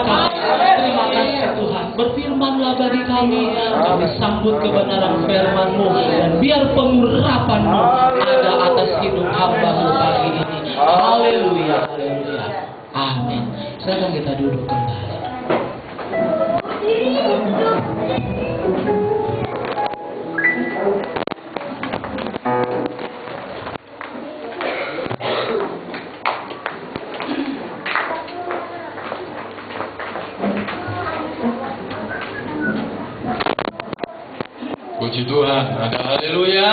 katakan, terima kasih Tuhan. Berfirmanlah bagi kami sambut kebenaran firman-Mu, dan biar pengurapan-Mu ada atas hidup hamba-Mu pagi ini. Haleluya, haleluya. Amin. Silakan kita duduk kembali. Puji Tuhan, ada haleluya.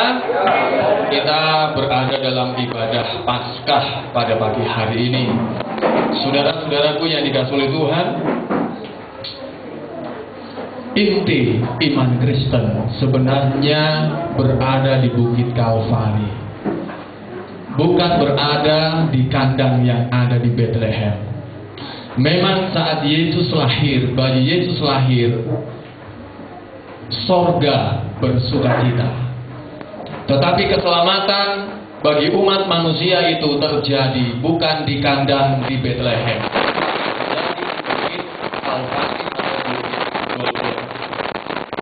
Kita berada dalam ibadah Paskah pada pagi hari ini. Saudara-saudaraku yang dikasihi oleh Tuhan, inti iman Kristen sebenarnya berada di Bukit Kalvari, bukan berada di kandang yang ada di Bethlehem. Memang saat Yesus lahir, bayi Yesus lahir, sorga bersukacita. Tetapi keselamatan bagi umat manusia itu terjadi bukan di kandang di Bethlehem, terjadi di Bukit Kalvari atau Bukit Golgota.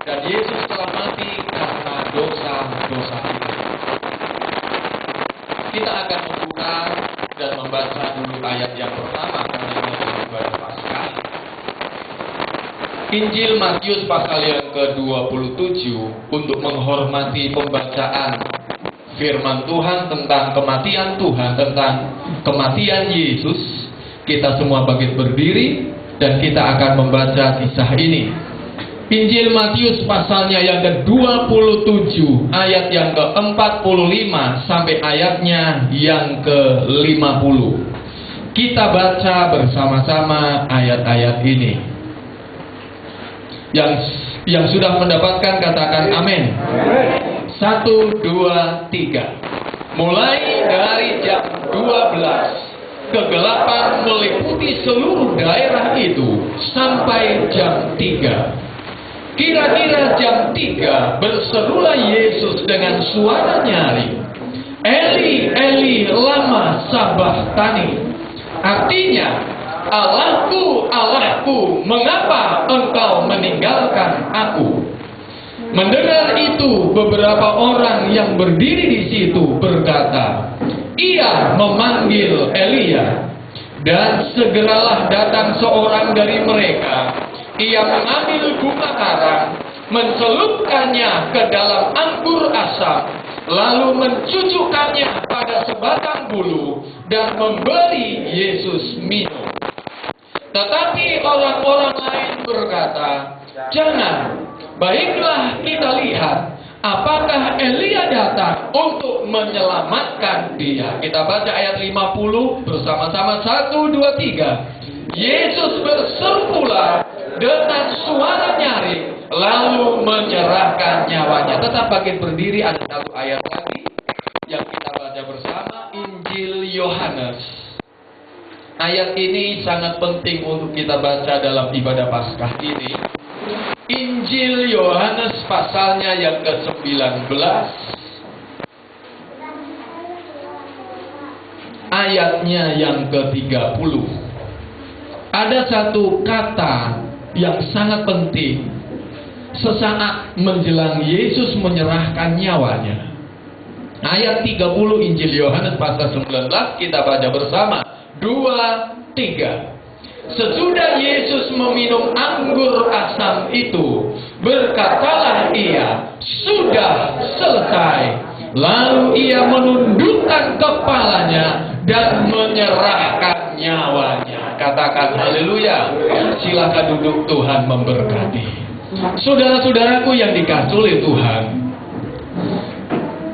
Dan Yesus telah mati karena dosa-dosa kita. Kita akan membuka dan membaca dulu ayat yang pertama karena ini ibadah Paskah. Injil Matius pasal yang ke-27 untuk menghormati pembacaan firman Tuhan tentang kematian Tuhan, tentang kematian Yesus. Kita semua bangkit berdiri dan kita akan membaca kisah ini. Injil Matius pasalnya yang ke-27 ayat yang ke-45 sampai ayatnya yang ke-50. Kita baca bersama-sama ayat-ayat ini. Yang sudah mendapatkan katakan amin. 1, 2, 3. Mulai dari jam 12 kegelapan meliputi seluruh daerah itu sampai jam 3. Kira-kira jam 3 berserulah Yesus dengan suara nyaring, Eli, Eli, lama sabachthani. Artinya, Allahku, Allahku, mengapa engkau meninggalkan aku? Mendengar itu, beberapa orang yang berdiri di situ berkata, ia memanggil Elia. Dan segeralah datang seorang dari mereka. Ia mengambil bunga karang, mencelupkannya ke dalam anggur asam, lalu mencucukkannya pada sebatang bulu dan memberi Yesus minum. Tetapi orang-orang lain berkata, jangan, baiklah kita lihat apakah Elia datang untuk menyelamatkan dia. Kita baca ayat 50 bersama-sama. 1, 2, 3. Yesus berseru pula dengan suara nyaring, lalu menyerahkan nyawanya. Tetap bangkit berdiri, ada satu ayat lagi yang kita baca bersama. Injil Yohanes. Ayat ini sangat penting untuk kita baca dalam ibadah Paskah ini. Injil Yohanes pasalnya yang ke-19 ayatnya yang ke-30. Ada satu kata yang sangat penting sesaat menjelang Yesus menyerahkan nyawanya. Ayat 30 Injil Yohanes pasal 19 kita baca bersama. 2, 3. Sesudah Yesus meminum anggur asam itu, berkatalah ia, sudah selesai. Lalu ia menundukkan kepalanya dan menyerahkan nyawanya. Katakan haleluya. Silakan duduk, Tuhan memberkati. Saudara-saudaraku yang dikasihi oleh Tuhan,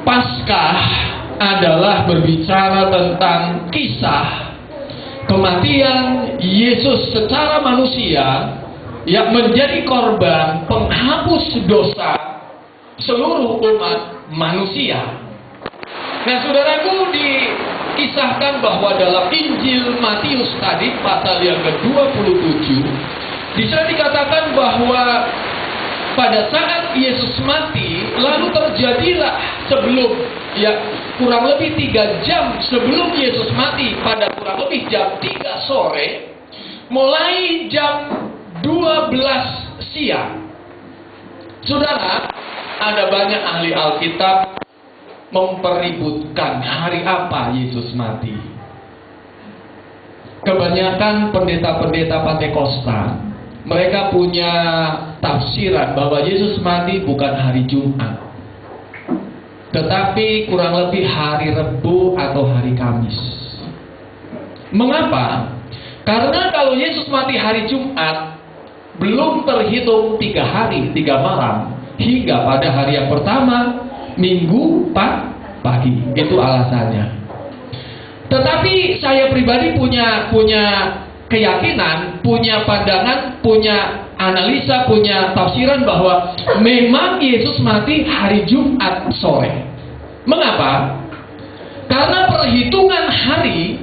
Paskah adalah berbicara tentang kisah kematian Yesus secara manusia yang menjadi korban penghapus dosa seluruh umat manusia. Nah, saudaraku, dikisahkan bahwa dalam Injil Matius tadi pasal yang ke-27 di sana dikatakan bahwa pada saat Yesus mati, lalu terjadilah kurang lebih 3 jam sebelum Yesus mati, pada kurang lebih jam 3 sore, mulai jam 12 siang. Saudara, ada banyak ahli Alkitab mempeributkan hari apa Yesus mati. Kebanyakan pendeta-pendeta Pantekosta, mereka punya tafsiran bahwa Yesus mati bukan hari Jumat, tetapi kurang lebih hari Rebu atau hari Kamis. Mengapa? Karena kalau Yesus mati hari Jumat, belum terhitung 3 hari 3 malam hingga pada hari yang pertama, Minggu pagi. Itu alasannya. Tetapi saya pribadi punya keyakinan, punya pandangan, punya analisa, punya tafsiran bahwa memang Yesus mati hari Jumat sore. Mengapa? Karena perhitungan hari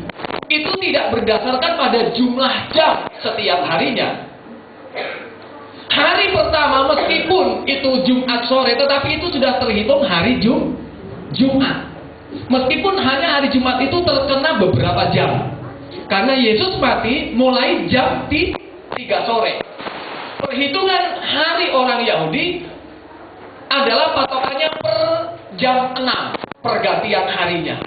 itu tidak berdasarkan pada jumlah jam setiap harinya. Hari pertama meskipun itu Jumat sore, tetapi itu sudah terhitung hari Jumat. Meskipun hanya hari Jumat itu terkena beberapa jam. Karena Yesus mati mulai jam 3 sore. Perhitungan hari orang Yahudi adalah patokannya per jam 6 pergantian harinya.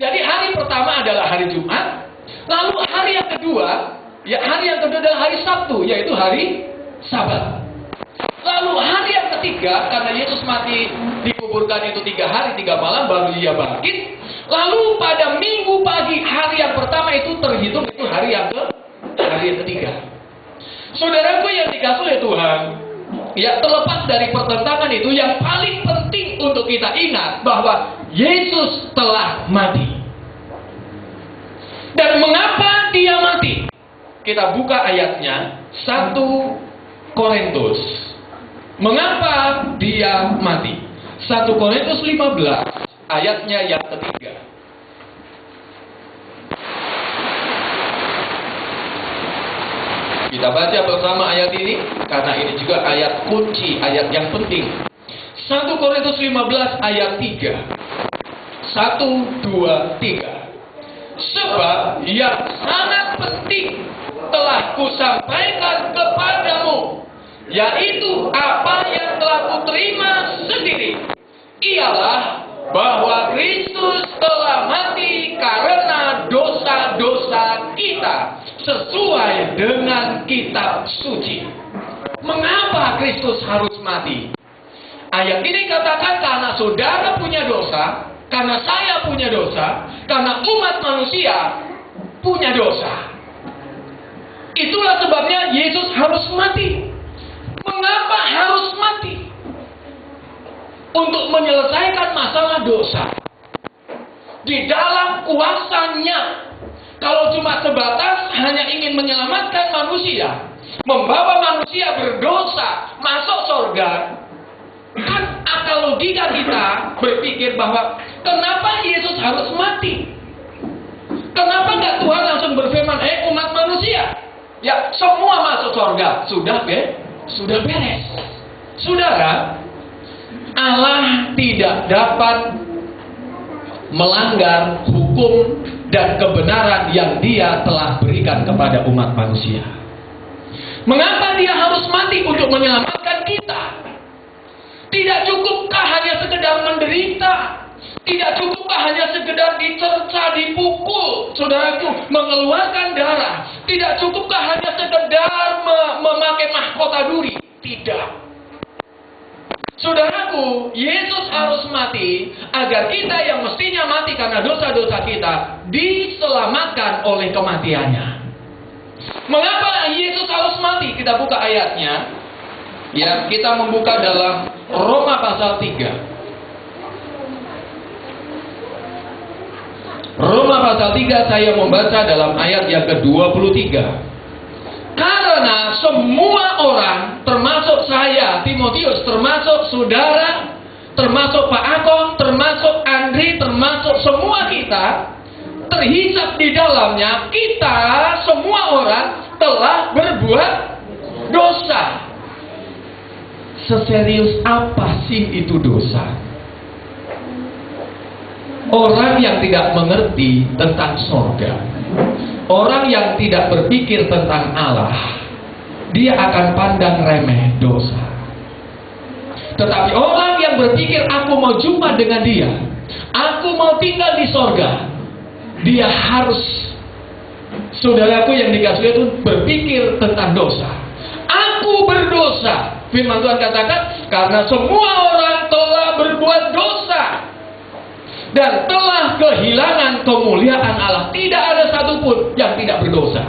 Jadi hari pertama adalah hari Jumat, lalu hari yang kedua adalah hari Sabtu, yaitu hari Sabat. Lalu hari yang ketiga, karena Yesus mati dikuburkan itu 3 hari 3 malam baru ia bangkit. Lalu pada Minggu pagi, hari yang pertama itu terhitung itu hari yang ketiga. Saudaraku yang dikasihi oleh Tuhan, ya terlepas dari pertentangan itu, yang paling penting untuk kita ingat bahwa Yesus telah mati. Dan mengapa dia mati? Kita buka ayatnya, 1 Korintus. Mengapa dia mati? 1 Korintus 15 ayatnya yang ketiga. Kita baca bersama ayat ini karena ini juga ayat kunci, ayat yang penting. 1 Korintus 15 ayat 3. 1, 2, 3. Sebab yang sangat penting telah kusampaikan kepadamu, yaitu apa yang telah kuterima sendiri, ialah bahwa Kristus telah mati karena dosa-dosa kita sesuai dengan kitab suci. Mengapa Kristus harus mati? Ayat ini katakan karena saudara punya dosa, karena saya punya dosa, karena umat manusia punya dosa. Itulah sebabnya Yesus harus mati. Mengapa harus mati? Untuk menyelesaikan masalah dosa. Di dalam kuasanya, kalau cuma sebatas hanya ingin menyelamatkan manusia, membawa manusia berdosa masuk surga, kan akal logika kita berpikir bahwa kenapa Yesus harus mati? Kenapa nggak Tuhan langsung berfirman, umat manusia, ya semua masuk surga, sudah beres. Saudara, Allah tidak dapat melanggar hukum dan kebenaran yang Dia telah berikan kepada umat manusia. Mengapa Dia harus mati untuk menyelamatkan kita? Tidak cukupkah hanya sekedar menderita? Tidak cukupkah hanya sekedar dicerca, dipukul, saudaraku, mengeluarkan darah? Tidak cukupkah hanya sekedar memakai mahkota duri? Tidak. Saudaraku, Yesus harus mati agar kita yang mestinya mati karena dosa-dosa kita diselamatkan oleh kematiannya. Mengapa Yesus harus mati? Kita buka ayatnya. Ya, kita membuka dalam Roma pasal 3. Roma pasal 3 saya membaca dalam ayat yang ke-23. Karena semua orang, termasuk saya, Timotius, termasuk saudara, termasuk Pak Akon, termasuk Andri, termasuk semua kita, terhisap di dalamnya, kita semua orang telah berbuat dosa. Seserius apa sih itu dosa? Orang yang tidak mengerti tentang surga, orang yang tidak berpikir tentang Allah, dia akan pandang remeh dosa. Tetapi orang yang berpikir, aku mau jumpa dengan dia, aku mau tinggal di sorga, dia harus, saudaraku yang dikasihi itu, berpikir tentang dosa. Aku berdosa. Firman Tuhan katakan, karena semua orang telah berbuat dosa dan telah kehilangan kemuliaan Allah. Tidak ada satupun yang tidak berdosa.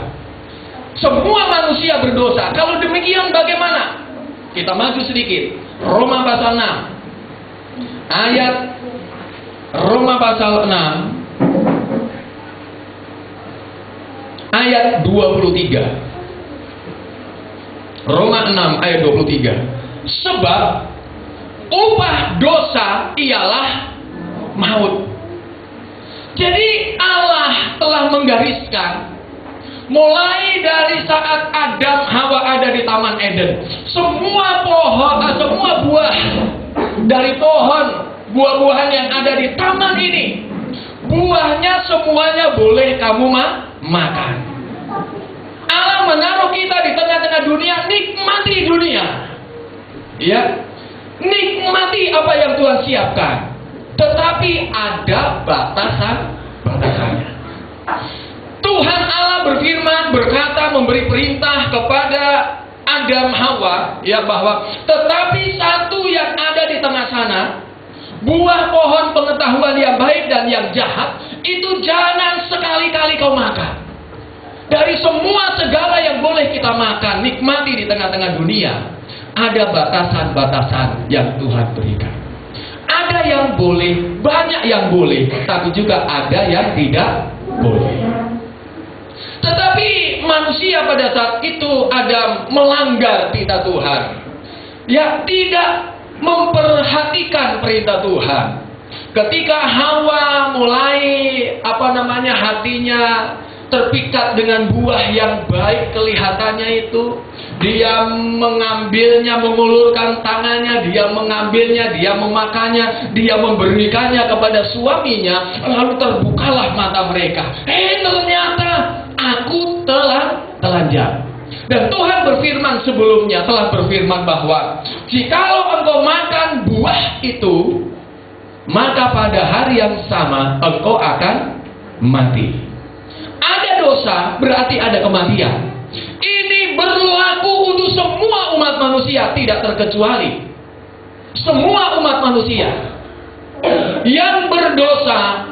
Semua manusia berdosa. Kalau demikian bagaimana? Kita maju sedikit. Roma pasal 6. Roma pasal 6 ayat 23. Roma 6 ayat 23. Sebab upah dosa ialah maut. Jadi Allah telah menggariskan, mulai dari saat Adam Hawa ada di Taman Eden, semua buah dari pohon, buah-buahan yang ada di taman ini, buahnya semuanya boleh kamu makan. Allah menaruh kita di tengah-tengah dunia, nikmati dunia. Ya, nikmati apa yang Tuhan siapkan. Tetapi ada batasannya. Tuhan Allah berfirman, berkata, memberi perintah kepada Adam Hawa, ya, bahwa tetapi satu yang ada di tengah sana, buah pohon pengetahuan yang baik dan yang jahat, itu jangan sekali-kali kau makan. Dari semua segala yang boleh kita makan, nikmati di tengah-tengah dunia, ada batasan-batasan yang Tuhan berikan. Ada yang boleh, banyak yang boleh, tapi juga ada yang tidak boleh. Tetapi manusia pada saat itu ada melanggar perintah Tuhan, ya, tidak memperhatikan perintah Tuhan. Ketika Hawa mulai hatinya terpikat dengan buah yang baik kelihatannya itu, dia mengambilnya, mengulurkan tangannya, dia mengambilnya, dia memakannya, dia memberikannya kepada suaminya, lalu terbukalah mata mereka. Ternyata aku telanjang. Dan Tuhan berfirman sebelumnya, telah berfirman bahwa jikalau engkau makan buah itu, maka pada hari yang sama engkau akan mati. Ada dosa, berarti ada kematian. Ini berlaku untuk semua umat manusia, tidak terkecuali. Semua umat manusia yang berdosa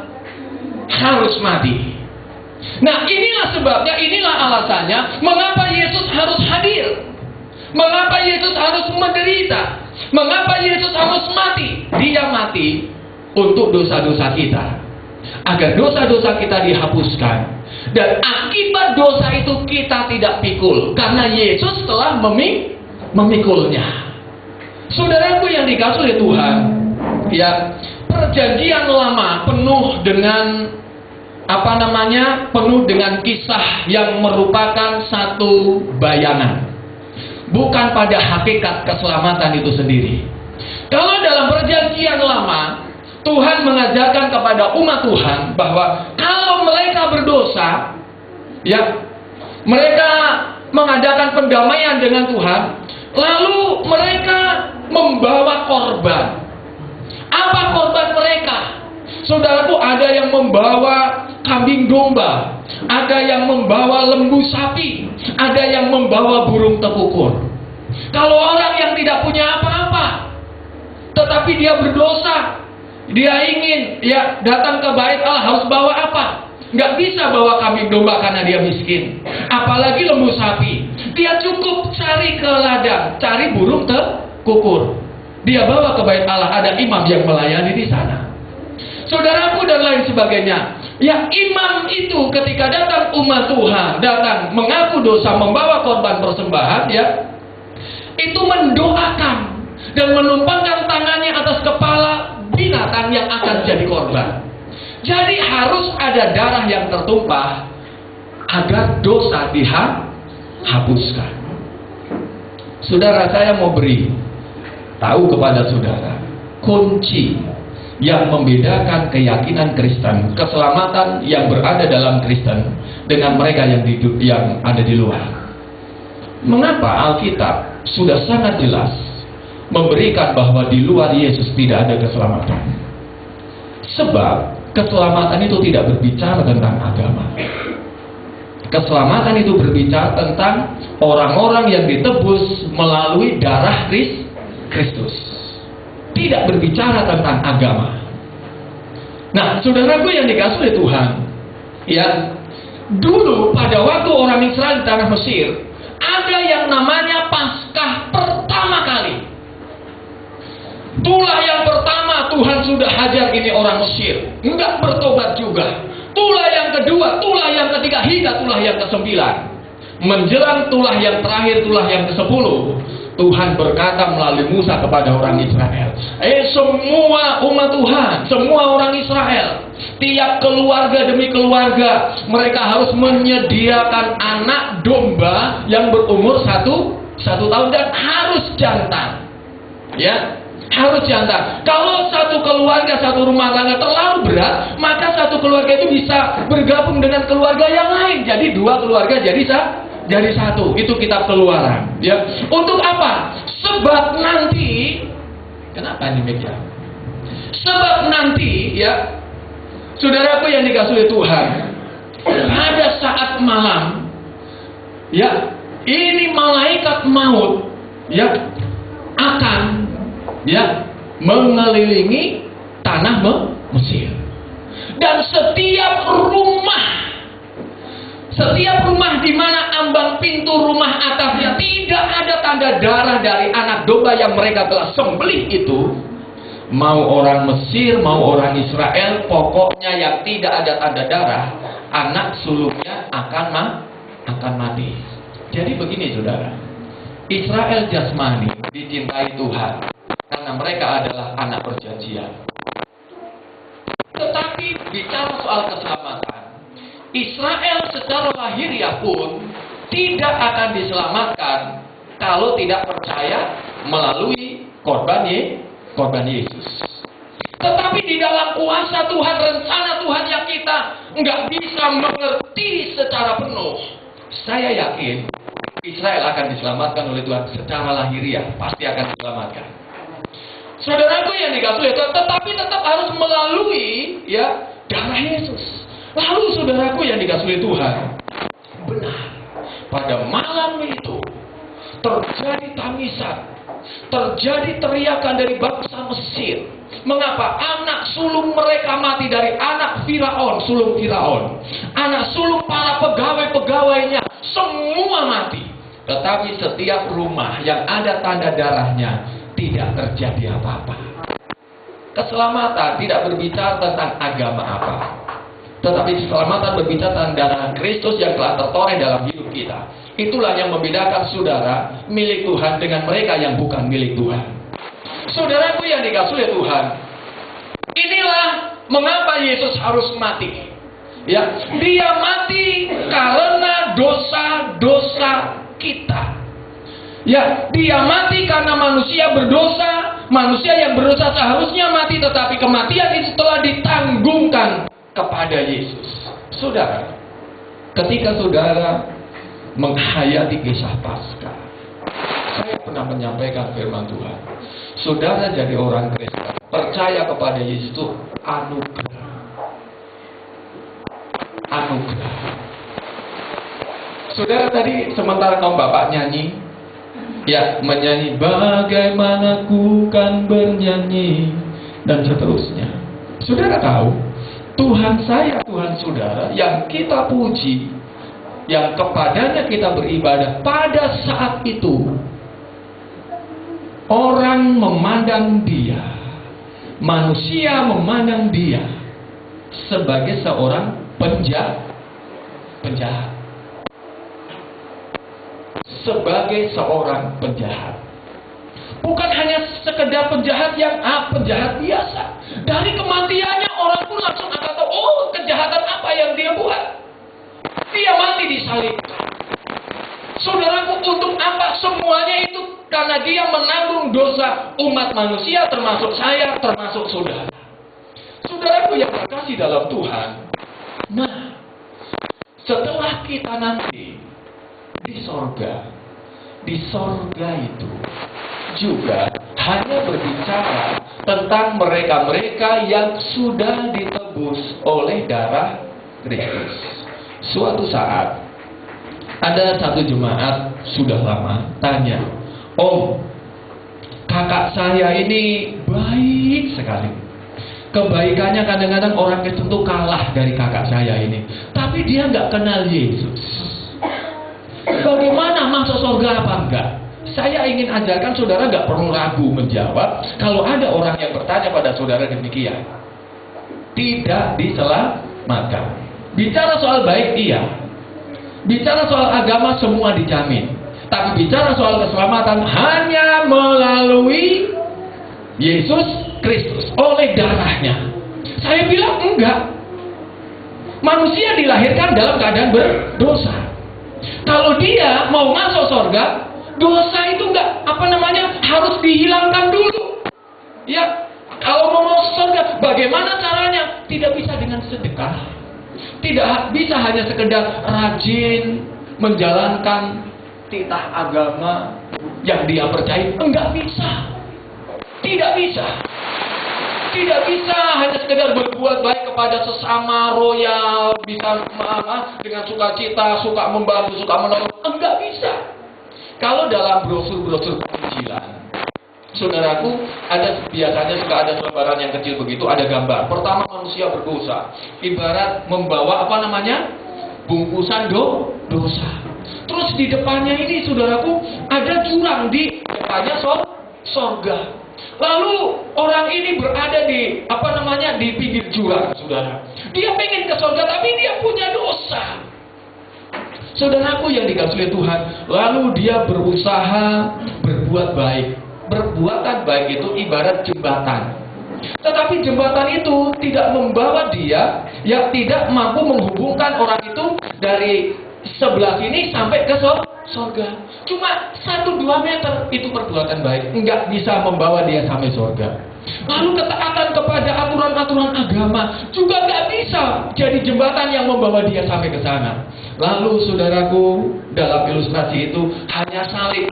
harus mati. Nah, inilah sebabnya, inilah alasannya mengapa Yesus harus hadir, mengapa Yesus harus menderita, mengapa Yesus harus mati. Dia mati untuk dosa-dosa kita, agar dosa-dosa kita dihapuskan. Dan akibat dosa itu kita tidak pikul, karena Yesus telah memikulnya. Saudaraku yang dikasihi oleh Tuhan, ya, perjanjian lama penuh dengan penuh dengan kisah yang merupakan satu bayangan, bukan pada hakikat keselamatan itu sendiri. Kalau dalam perjanjian lama, Tuhan mengajarkan kepada umat Tuhan bahwa kalau mereka berdosa, ya, mereka mengadakan pendamaian dengan Tuhan, lalu mereka membawa korban. Apa korban mereka? Saudaraku, ada yang membawa kambing domba, ada yang membawa lembu sapi, ada yang membawa burung tekukur. Kalau orang yang tidak punya apa-apa, tetapi dia berdosa, dia ingin, ya, datang ke bait Allah, harus bawa apa? Nggak bisa bawa kambing domba karena dia miskin, apalagi lembu sapi. Dia cukup cari ke ladang, cari burung tekukur, dia bawa ke bait Allah, ada imam yang melayani di sana. Saudaraku, dan lain sebagainya. Ya, imam itu ketika datang umat Tuhan, datang mengaku dosa, membawa korban persembahan, ya, itu mendoakan dan menumpangkan tangannya atas kepala binatang yang akan jadi korban. Jadi harus ada darah yang tertumpah agar dosa dihapuskan. Saudara, saya mau beri tahu kepada saudara kunci yang membedakan keyakinan Kristen, keselamatan yang berada dalam Kristen dengan mereka yang ada di luar. Mengapa Alkitab sudah sangat jelas memberikan bahwa di luar Yesus tidak ada keselamatan? Sebab keselamatan itu tidak berbicara tentang agama. Keselamatan itu berbicara tentang orang-orang yang ditebus melalui darah Kristus. Tidak berbicara tentang agama. Nah, saudaraku yang dikasihi oleh Tuhan, ya, dulu pada waktu orang Israel di tanah Mesir, ada yang namanya Paskah pertama kali. Tulah yang pertama Tuhan sudah hajar ini orang Mesir, enggak bertobat juga. Tulah yang kedua, tulah yang ketiga, hingga tulah yang ke-9. Menjelang tulah yang terakhir, tulah yang ke-10, Tuhan berkata melalui Musa kepada orang Israel, semua umat Tuhan, semua orang Israel, tiap keluarga demi keluarga, mereka harus menyediakan anak domba yang berumur satu tahun dan harus jantan. Ya, harus jantan. Kalau satu keluarga, satu rumah tangga terlalu berat, maka satu keluarga itu bisa bergabung dengan keluarga yang lain. Jadi dua keluarga jadi satu. Itu kitab Keluaran. Ya. Untuk apa? Sebab nanti, kenapa demikian? Sebab nanti, ya, saudaraku yang dikasihi Tuhan, pada saat malam, ya, ini malaikat maut, ya, akan, ya, mengelilingi tanah Mesir. Dan setiap rumah di mana ambang pintu rumah atasnya tidak ada tanda darah dari anak domba yang mereka telah sembelih itu, mau orang Mesir, mau orang Israel, pokoknya yang tidak ada tanda darah, anak sulungnya akan mati. Jadi begini saudara, Israel jasmani dicintai Tuhan karena mereka adalah anak perjanjian. Tetapi bicara soal keselamatan, Israel secara lahiriah pun tidak akan diselamatkan kalau tidak percaya melalui korban Yesus. Tetapi di dalam kuasa Tuhan, rencana Tuhan yang kita nggak bisa mengerti secara penuh, saya yakin Israel akan diselamatkan oleh Tuhan secara lahiriah, pasti akan diselamatkan. Saudaraku yang dikasihi Tuhan, tetapi tetap harus melalui, ya, darah Yesus. Lalu saudaraku yang dikasihi Tuhan, benar, pada malam itu terjadi tangisan, terjadi teriakan dari bangsa Mesir. Mengapa? Anak sulung mereka mati dari anak Firaun, sulung Firaun. Anak sulung para pegawai-pegawainya semua mati. Tetapi setiap rumah yang ada tanda darahnya tidak terjadi apa-apa. Keselamatan tidak berbicara tentang agama apa, tetapi keselamatan berbicara tentang darah Kristus yang telah tertoreh dalam hidup kita. Itulah yang membedakan saudara milik Tuhan dengan mereka yang bukan milik Tuhan. Saudaraku yang dikasihi Tuhan, inilah mengapa Yesus harus mati. Ya, dia mati karena dosa-dosa kita. Ya, dia mati karena manusia berdosa. Manusia yang berdosa seharusnya mati, tetapi kematian itu telah ditanggungkan kepada Yesus. Saudara, ketika saudara menghayati kisah Paskah, saya pernah menyampaikan firman Tuhan. Saudara jadi orang Kristen, percaya kepada Yesus itu anugerah. Anugerah. Saudara tadi sementara kaum bapak nyanyi, ya, menyanyi bagaimana ku kan bernyanyi dan seterusnya. Saudara tahu, Tuhan saya, Tuhan saudara yang kita puji, yang kepadanya kita beribadah, pada saat itu orang memandang dia, manusia memandang dia sebagai seorang penjahat. Sebagai seorang penjahat. Bukan hanya sekedar penjahat yang penjahat biasa. Dari kematiannya orang pun langsung akan tahu, oh, kejahatan apa yang dia buat. Dia mati disalibkan. Saudaraku, untuk apa semuanya itu? Karena dia menanggung dosa umat manusia, termasuk saya, termasuk saudara. Saudaraku yang terkasih dalam Tuhan, nah, setelah kita nanti di sorga itu juga hanya berbicara tentang mereka-mereka yang sudah ditebus oleh darah Kristus. Suatu saat ada satu jemaat sudah lama tanya, "Om, kakak saya ini baik sekali. Kebaikannya kadang-kadang orang Kristen tuh kalah dari kakak saya ini. Tapi dia nggak kenal Yesus. Bagaimana, masuk surga apa enggak?" Saya ingin ajarkan saudara nggak perlu ragu menjawab. Kalau ada orang yang bertanya pada saudara demikian, tidak diselamatkan. Bicara soal baik, iya. Bicara soal agama, semua dijamin. Tapi bicara soal keselamatan hanya melalui Yesus Kristus, oleh darahnya. Saya bilang enggak. Manusia dilahirkan dalam keadaan berdosa. Kalau dia mau masuk surga, dosa itu enggak harus dihilangkan dulu. Ya, kalau mau masuk surga, bagaimana caranya? Tidak bisa dengan sedekah. Tidak bisa hanya sekedar rajin menjalankan titah agama yang dia percaya. Enggak bisa. Tidak bisa. Tidak bisa hanya sekedar berbuat baik kepada sesama royal, bisa dengan sukacita, suka membantu, suka menolong. Enggak bisa. Kalau dalam brosur-brosur penginjilan, saudaraku, biasanya suka ada lembaran yang kecil begitu, ada gambar. Pertama, manusia berdosa, ibarat membawa bungkusan dosa. Terus di depannya ini, saudaraku, ada jurang di depannya sorga. Lalu orang ini berada di di pinggir jurang, saudara. Dia pengen ke sorga, tapi dia punya dosa. Saudaraku yang dikasihi Tuhan, lalu dia berusaha berbuat baik. Perbuatan baik itu ibarat jembatan. Tetapi jembatan itu tidak membawa dia, tidak mampu menghubungkan orang itu dari sebelah sini sampai ke surga. Cuma 1-2 meter itu perbuatan baik, enggak bisa membawa dia sampai surga. Lalu ketaatan kepada aturan-aturan agama juga enggak bisa jadi jembatan yang membawa dia sampai ke sana. Lalu saudaraku, dalam ilustrasi itu hanya salib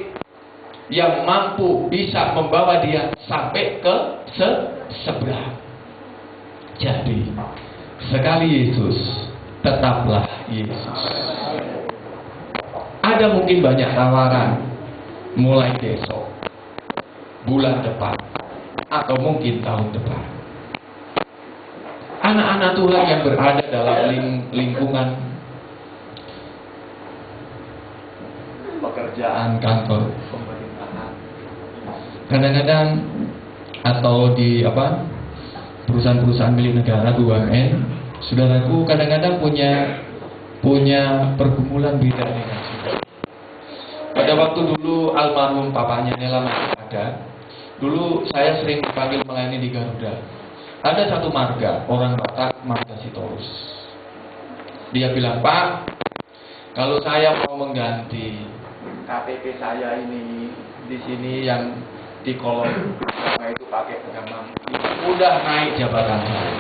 yang mampu bisa membawa dia sampai ke seberang. Jadi, sekali Yesus, tetaplah Yesus. Ada mungkin banyak tawaran mulai besok, bulan depan, atau mungkin tahun depan. Anak-anak Tuhan yang berada dalam lingkungan pekerjaan kantor pemerintahan, kadang-kadang atau di perusahaan-perusahaan milik negara BUMN, saudaraku, kadang-kadang punya pergumulan beda dengan kita. Pada waktu dulu almarhum papanya Nela masih ada, dulu saya sering dipanggil melayani di Garuda. Ada satu marga, orang Batak, marga Sitorus. Dia bilang, "Pak, kalau saya mau mengganti KTP saya ini di sini yang di kolom itu pakai agama, udah naik jabatan saya.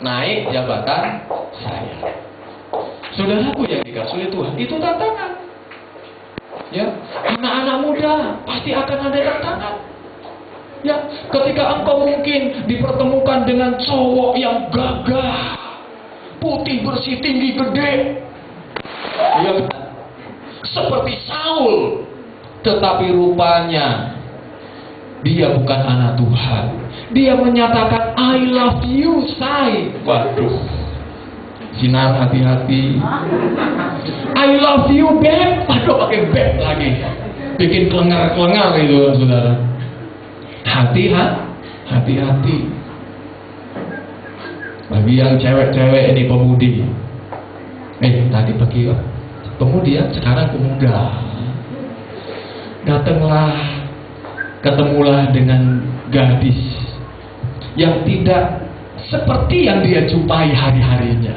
Naik jabatan saya." Saudaraku yang dikasihi Tuhan, itu tantangan. Ya, anak-anak muda pasti akan ada tantangan. Ya, ketika engkau mungkin dipertemukan dengan cowok yang gagah, putih bersih tinggi gede, ya, seperti Saul, tetapi rupanya dia bukan anak Tuhan. Dia menyatakan I love you, say. Waduh, sinar, hati-hati. I love you, babe. Aduh, pakai babe lagi, bikin kelengar-kelengar itu, saudara. Hati-hati. Bagi yang cewek-cewek ini pemudi, tadi pagi pemudi, sekarang pemuda. Ketemulah dengan gadis yang tidak seperti yang dia jumpai hari-harinya.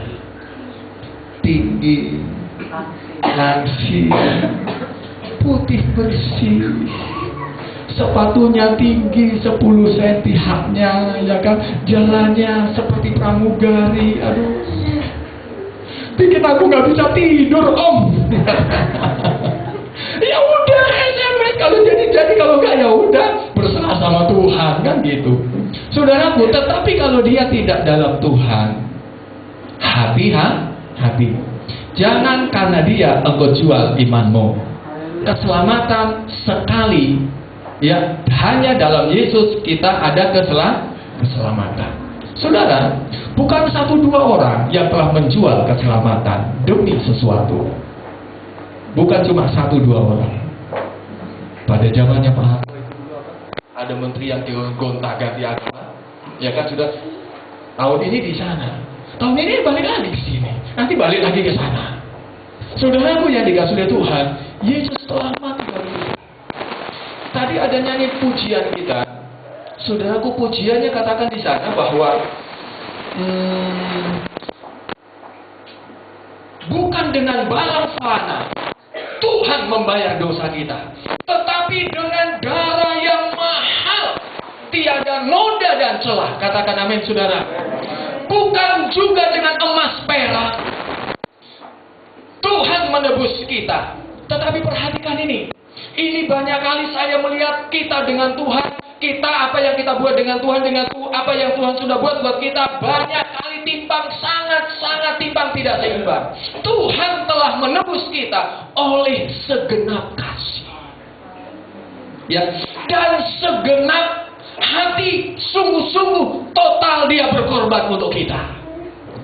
Tinggi, langsing, putih bersih, sepatunya tinggi 10 cm haknya, ya kan, jalannya seperti pramugari. Aduh, bikin aku nggak bisa tidur, Om. Ya udah SMS, kalau jadi kalau nggak ya udah berserah sama Tuhan, kan gitu. Saudaraku, tetapi kalau dia tidak dalam Tuhan, hati-hati. Jangan karena dia engkau jual imanmu. Keselamatan sekali, ya, hanya dalam Yesus kita ada keselamatan. Saudara, bukan 1-2 orang yang telah menjual keselamatan demi sesuatu. Bukan cuma 1-2 orang. Pada zamannya Pak Harto itu dulu ada menteri yang gonta-ganti agama, ya kan, sudah tahun ini di sana, tahun ini balik lagi ke sini, nanti balik lagi ke sana. Saudaraku yang dikasih oleh Tuhan, Yesus telah mati bagi kita. Tadi ada nyanyi pujian kita. Saudaraku, pujiannya katakan di sana bahwa bukan dengan barang fana Tuhan membayar dosa kita, tetapi dengan darah yang mahal, tiada noda dan celah. Katakan amin, saudara. Bukan juga dengan emas perak Tuhan menebus kita. Tetapi perhatikan ini banyak kali saya melihat kita dengan Tuhan, kita apa yang kita buat dengan Tuhan, apa yang Tuhan sudah buat kita, banyak kali timpang, sangat timpang, tidak seimbang. Tuhan telah menebus kita oleh segenap kasih, ya, dan segenap hati, sungguh-sungguh total dia berkorban untuk kita.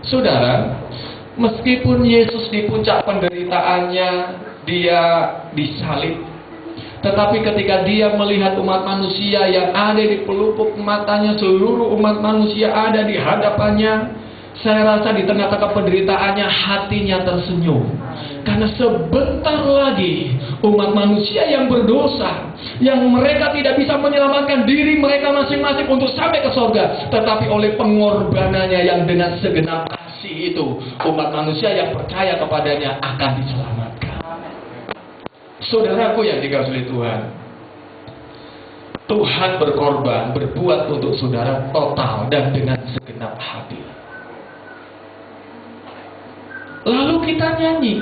Saudara, meskipun Yesus di puncak penderitaannya dia disalib, tetapi ketika dia melihat umat manusia yang ada di pelupuk matanya, seluruh umat manusia ada di hadapannya, saya rasa di tengah-tengah penderitaannya hatinya tersenyum. Karena sebentar lagi umat manusia yang berdosa, yang mereka tidak bisa menyelamatkan diri mereka masing-masing untuk sampai ke surga, tetapi oleh pengorbanannya yang dengan segenap kasih itu, umat manusia yang percaya kepadanya akan diselamatkan. Saudaraku yang dikasihi oleh Tuhan, Tuhan berkorban, berbuat untuk saudara total dan dengan segenap hati. Lalu kita nyanyi.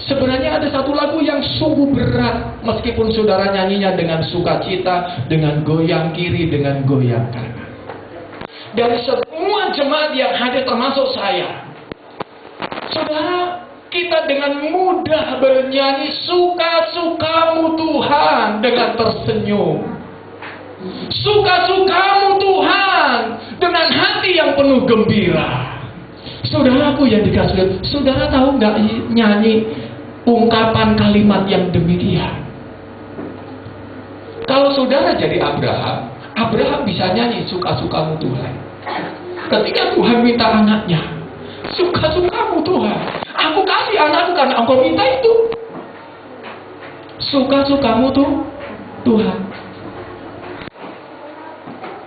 Sebenarnya ada satu lagu yang sungguh berat, meskipun saudara nyanyinya dengan sukacita, dengan goyang kiri, dengan goyang kanan. Dari semua jemaat yang hadir termasuk saya, saudara, kita dengan mudah bernyanyi suka-sukamu Tuhan dengan tersenyum. Suka-sukamu Tuhan dengan hati yang penuh gembira. Saudaraku yang dikasihi, saudara tahu nggak nyanyi ungkapan kalimat yang demikian? Kalau saudara jadi Abraham bisa nyanyi suka-sukamu Tuhan. Ketika Tuhan minta anaknya, suka-sukamu Tuhan, aku kasih anakku karena engkau minta itu. Suka-sukamu Tuhan.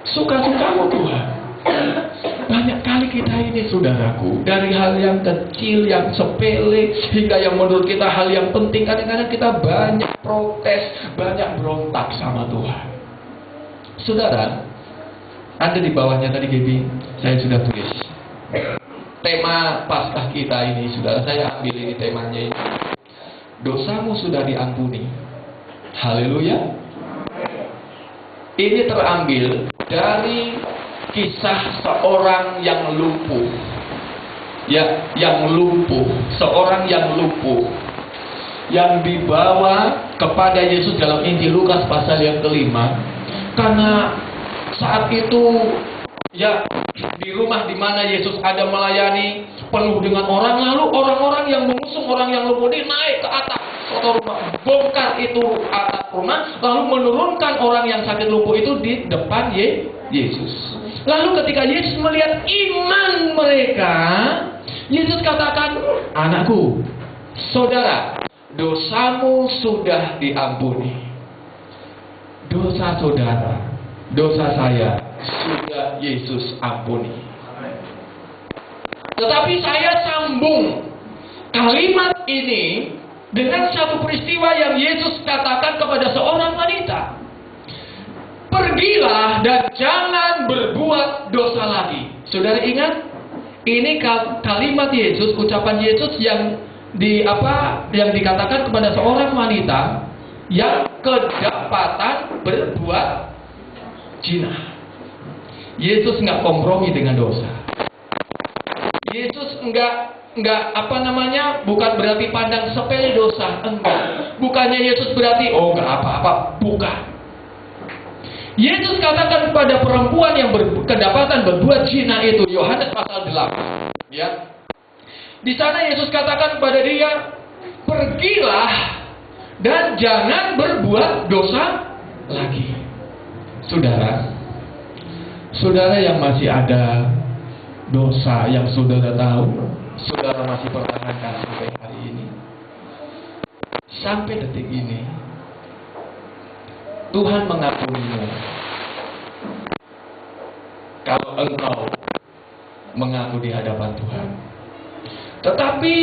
Suka-sukamu Tuhan. Banyak kali kita ini, saudaraku, dari hal yang kecil, yang sepele, hingga yang menurut kita hal yang penting, kadang-kadang kita banyak protes, banyak berontak sama Tuhan. Saudara, ada di bawahnya tadi Gaby, saya sudah tulis tema Paskah kita ini, saudara. Saya ambil ini temanya ini, dosamu sudah diampuni. Haleluya. Ini terambil dari kisah seorang yang lumpuh, ya, seorang yang lumpuh, yang dibawa kepada Yesus dalam Injil Lukas pasal yang ke-5, karena saat itu, ya, di rumah di mana Yesus ada melayani penuh dengan orang, lalu orang-orang yang mengusung orang yang lumpuh ini naik ke atas atau rumah, bongkar itu atap rumah, lalu menurunkan orang yang sakit lumpuh itu di depan Yesus. Lalu ketika Yesus melihat iman mereka, Yesus katakan, anakku, saudara, dosamu sudah diampuni. Dosa saudara, dosa saya sudah Yesus ampuni. Tetapi saya sambung kalimat ini dengan satu peristiwa yang Yesus katakan kepada seorang wanita. pergilah dan jangan berbuat dosa lagi. Saudara ingat? Ini kalimat Yesus, ucapan Yesus yang yang dikatakan kepada seorang wanita yang kedapatan berbuat zina. Yesus nggak kompromi dengan dosa. Yesus bukan berarti pandang sepele dosa, enggak. Bukannya Yesus berarti nggak apa-apa, bukan. Yesus katakan kepada perempuan yang kedapatan berbuat zina itu, Yohanes pasal 8, ya. Di sana Yesus katakan kepada dia, pergilah dan jangan berbuat dosa lagi. Saudara yang masih ada dosa yang saudara tahu, saudara masih pertahankan sampai hari ini, sampai detik ini, Tuhan mengampunimu kalau engkau mengaku di hadapan Tuhan. Tetapi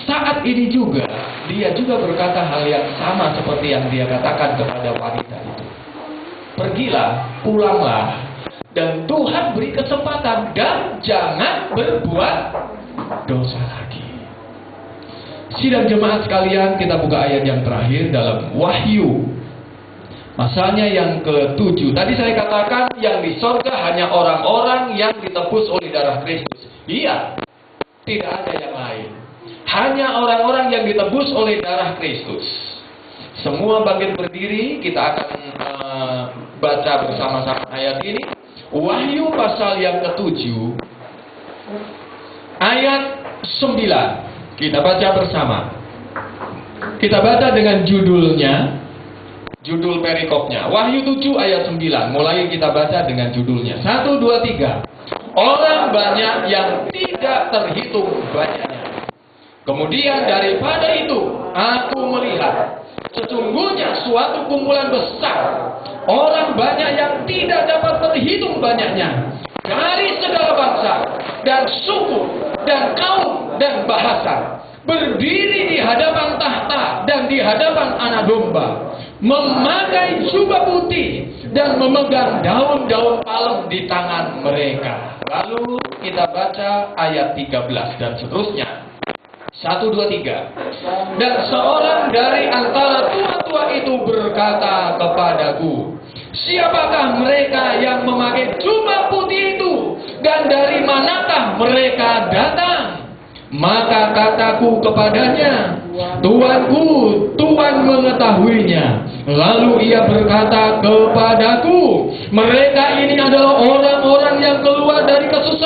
saat ini juga dia juga berkata hal yang sama seperti yang dia katakan kepada wanita itu. Pergilah, pulanglah, dan Tuhan beri kesempatan dan jangan berbuat dosa lagi. Sidang jemaat sekalian, kita buka ayat yang terakhir dalam Wahyu pasalnya yang ke-7. Tadi saya katakan yang di sorga hanya orang-orang yang ditebus oleh darah Kristus. Iya, tidak ada yang lain. Hanya orang-orang yang ditebus oleh darah Kristus. Semua bangkit berdiri, kita akan baca bersama-sama ayat ini. Wahyu pasal yang ke-7 ayat 9. Kita baca bersama. Kita baca dengan judulnya, judul perikopnya. Wahyu 7 ayat 9. Mulai kita baca dengan judulnya. 1, 2, 3. Orang banyak yang tidak terhitung banyaknya. Kemudian daripada itu, aku melihat sesungguhnya suatu kumpulan besar orang banyak yang tidak dapat terhitung banyaknya, dari segala bangsa dan suku dan kaum dan bahasa, berdiri di hadapan tahta dan di hadapan Anak Domba, memakai jubah putih dan memegang daun-daun palem di tangan mereka. Lalu kita baca ayat 13 dan seterusnya. 1, 2, 3. Dan seorang dari antara tua-tua itu berkata kepadaku, siapakah mereka yang memakai jubah putih itu? Dan dari manakah mereka datang? Maka kataku kepadanya, Tuanku, Tuhan mengetahuinya. Lalu ia berkata kepadaku, mereka ini adalah orang-orang yang keluar dari kesusahan